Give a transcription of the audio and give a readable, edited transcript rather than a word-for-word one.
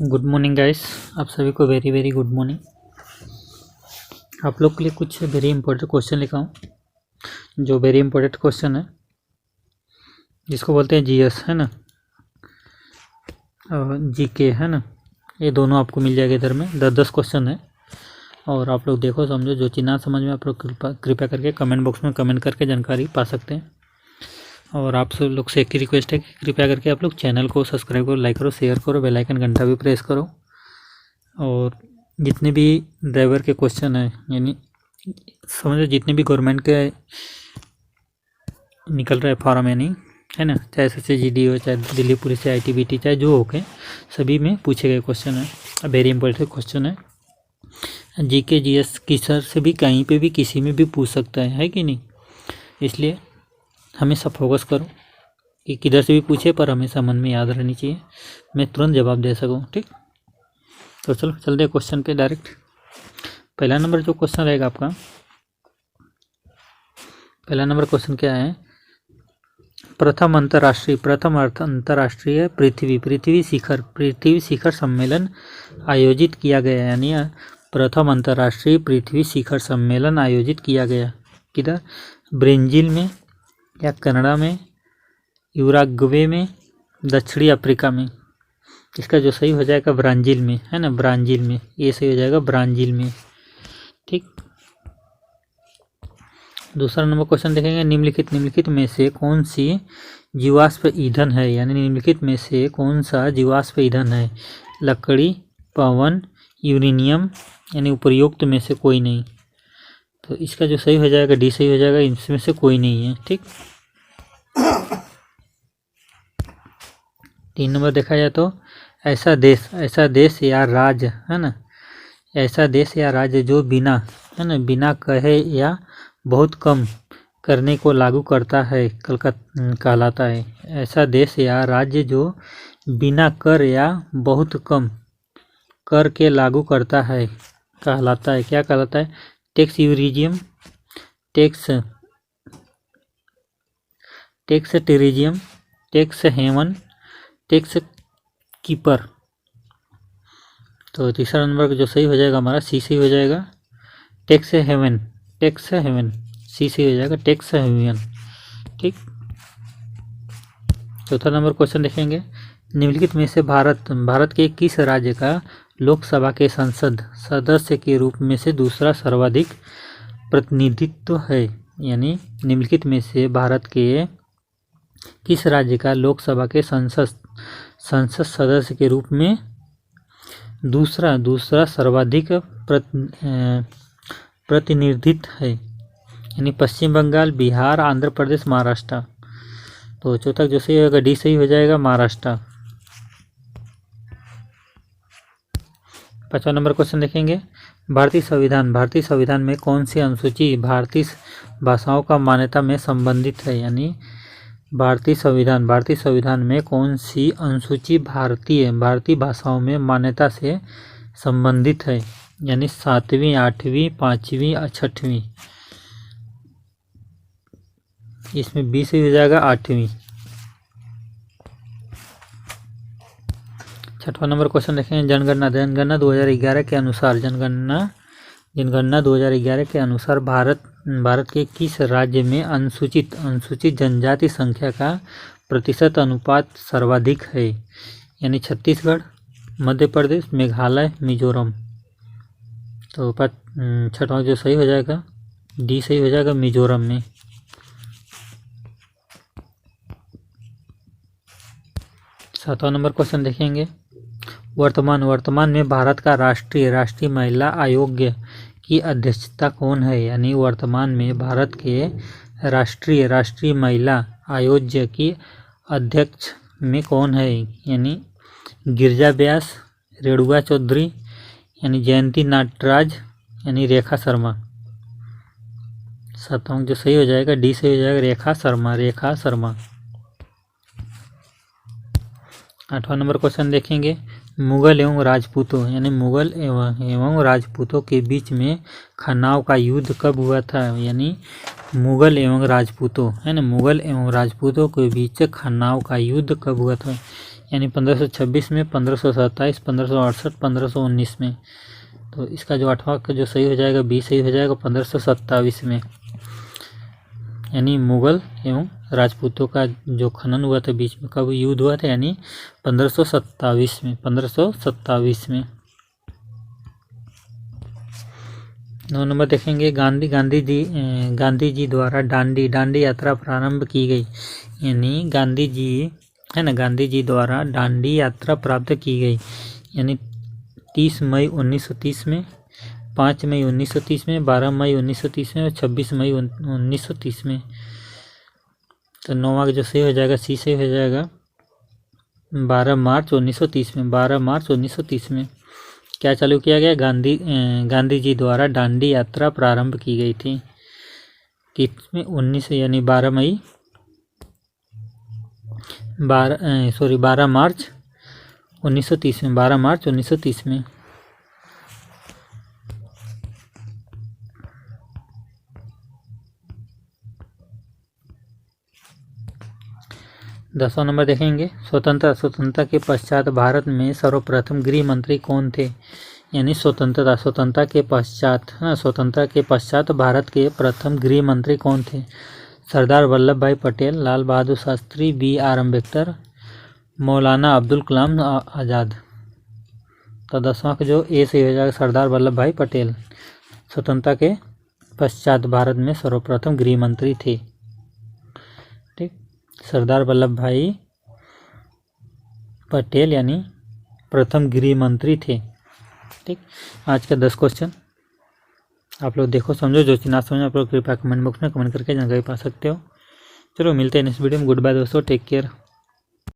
Good morning guys, आप सभी को वेरी वेरी गुड मॉर्निंग। आप लोग के लिए कुछ वेरी इंपॉर्टेंट क्वेश्चन लिखा हूँ, जो वेरी इंपॉर्टेंट क्वेश्चन है जिसको बोलते हैं जीएस, है ना, और जीके, है ना। ये दोनों आपको मिल जाएगा इधर में। 10-10 क्वेश्चन है और आप लोग देखो समझो। जो चीज़ ना समझ में आप लोग कृपया करके कमेंट बॉक्स में कमेंट करके जानकारी पा सकते हैं। और आप सब लोग से एक ही रिक्वेस्ट है कि कृपया करके आप लोग चैनल को सब्सक्राइब करो, लाइक करो, शेयर करो, बेल आइकन घंटा भी प्रेस करो। और जितने भी ड्राइवर के क्वेश्चन है, यानी समझो जितने भी गवर्नमेंट के निकल रहे फॉर्म, यानी है ना, चाहे SSC-GD हो, चाहे दिल्ली पुलिस, चाहे ITBT, चाहे जो हो के सभी में पूछे गए क्वेश्चन है। वेरी इंपॉर्टेंट क्वेश्चन है। जीके जीएस किसर से भी कहीं पे भी किसी में भी पूछ सकता है कि नहीं। इसलिए हमेशा फोकस करो कि किधर से भी पूछे पर हमेशा मन में याद रहनी चाहिए, मैं तुरंत जवाब दे सकूँ। ठीक, तो चलो चलते हैं क्वेश्चन पे डायरेक्ट। पहला नंबर जो क्वेश्चन रहेगा आपका, पहला नंबर क्वेश्चन क्या है। प्रथम अंतर्राष्ट्रीय पृथ्वी शिखर सम्मेलन आयोजित किया गया, यानी प्रथम अंतर्राष्ट्रीय पृथ्वी शिखर सम्मेलन आयोजित किया गया किधर, ब्राज़ील में या कनाडा में, यूरुग्वे में, दक्षिणी अफ्रीका में। इसका जो सही हो जाएगा ब्राज़ील में, है ना, ब्राज़ील में, ये सही हो जाएगा ब्राज़ील में। ठीक, दूसरा नंबर क्वेश्चन देखेंगे। निम्नलिखित में से कौन सी जीवाश्म ईंधन है, यानी निम्नलिखित में से कौन सा जीवाश्म ईंधन है। लकड़ी, पवन, यूरेनियम, यानी उपयुक्त में से कोई नहीं। तो इसका जो सही हो जाएगा डी सही हो जाएगा, इसमें से कोई नहीं है। ठीक, 3 नंबर देखा जाए तो ऐसा देश या राज्य, है ना, ऐसा देश या राज्य जो बिना, है ना, बिना कहे या बहुत कम करने को लागू करता है कहलाता है। ऐसा देश या राज्य जो बिना कर या बहुत कम कर के लागू करता है कहलाता है, क्या कहलाता है। टैक्स यूरिजियम, टैक्स टेरिजियम, टैक्स हेवन, टैक्स कीपर। तो तीसरा नंबर जो सही हो जाएगा हमारा सी सही हो जाएगा, टैक्स हेवन, सी सही हो जाएगा, टैक्स हेवन। ठीक, चौथा नंबर क्वेश्चन देखेंगे। निम्नलिखित में से भारत के किस राज्य का लोकसभा के संसद सदस्य के रूप में से दूसरा सर्वाधिक प्रतिनिधित्व है, यानी निम्नलिखित में से भारत के किस राज्य का लोकसभा के संसद सदस्य के रूप में दूसरा सर्वाधिक प्रतिनिधित्व है, यानी पश्चिम बंगाल, बिहार, आंध्र प्रदेश, महाराष्ट्र। तो चौथा जो सही होगा डी सही हो जाएगा, महाराष्ट्र। 5वां नंबर क्वेश्चन देखेंगे। भारतीय संविधान में कौन सी अनुसूची भारतीय भाषाओं का मान्यता में संबंधित है, यानी भारतीय संविधान में कौन सी अनुसूची भारतीय भाषाओं में मान्यता से संबंधित है, यानी 7वीं, 8वीं, 5वीं, 6वीं। इसमें 20 हो जाएगा 8वीं। 6वां नंबर क्वेश्चन देखेंगे। जनगणना 2011 के अनुसार जनगणना 2011 के अनुसार भारत के किस राज्य में अनुसूचित जनजाति संख्या का प्रतिशत अनुपात सर्वाधिक है, यानी छत्तीसगढ़, मध्य प्रदेश, मेघालय, मिजोरम। तो 6वां जो सही हो जाएगा डी सही हो जाएगा, मिजोरम में। 7वां नंबर क्वेश्चन देखेंगे। वर्तमान में भारत का राष्ट्रीय महिला आयोग की अध्यक्षता कौन है, यानी वर्तमान में भारत के राष्ट्रीय महिला आयोग की अध्यक्ष में कौन है, यानी गिरिजा व्यास, रेणुका चौधरी, यानी जयंती नटराज, यानी रेखा शर्मा। 7वां जो सही हो जाएगा डी सही हो जाएगा, रेखा शर्मा। 8वां नंबर क्वेश्चन देखेंगे। मुगल एवं राजपूतों के बीच में खन्नाव का युद्ध कब हुआ था, यानी मुगल एवं राजपूतों के बीच खन्नाव का युद्ध कब हुआ था, यानी 1526 में, 1527, 1568, 1519 में। तो इसका जो 8वां का जो सही हो जाएगा, बी सही हो जाएगा 1527 में। यानी मुगल एवं राजपूतों का जो खनन हुआ था बीच में, कब युद्ध हुआ था, यानी 1527 में, 1527 में। 9 नंबर देखेंगे, गांधी जी द्वारा दांडी यात्रा प्रारंभ की गई। यानी गांधी जी है ना, गांधी जी द्वारा दांडी यात्रा प्रारंभ की गई, यानी 30 मई 1930 में, 5 मई 1930 में, 12 मई 1930 में और 26 मई 1930 में। तो 9वां जो सही हो जाएगा, सी से हो जाएगा 12 मार्च 1930 में। 12 मार्च 1930 में क्या चालू किया गया, गांधी जी द्वारा दांडी यात्रा प्रारंभ की गई थी। किसमें, 19 यानी 12 मार्च 1930 में, 12 मार्च 1930 में। दसवां नंबर देखेंगे, स्वतंत्रता के पश्चात भारत में सर्वप्रथम गृह मंत्री कौन थे। यानी स्वतंत्रता के पश्चात भारत के प्रथम गृह मंत्री कौन थे। सरदार वल्लभ भाई पटेल, लाल बहादुर शास्त्री, B.R. अम्बेडकर, मौलाना अब्दुल कलाम आज़ाद। तो 10वां का जो ए से हो जाएगा, सरदार वल्लभ भाई पटेल स्वतंत्रता के पश्चात भारत में सर्वप्रथम गृह मंत्री थे। ठीक, सरदार वल्लभ भाई पटेल यानी प्रथम गृह मंत्री थे। ठीक, आज का 10 क्वेश्चन आप लोग देखो, समझो, जो ना समझो आप लोग कृपया कमेंट बॉक्स में कमेंट करके जानकारी पा सकते हो। चलो मिलते हैं नेक्स्ट वीडियो में। गुड बाय दोस्तों, टेक केयर।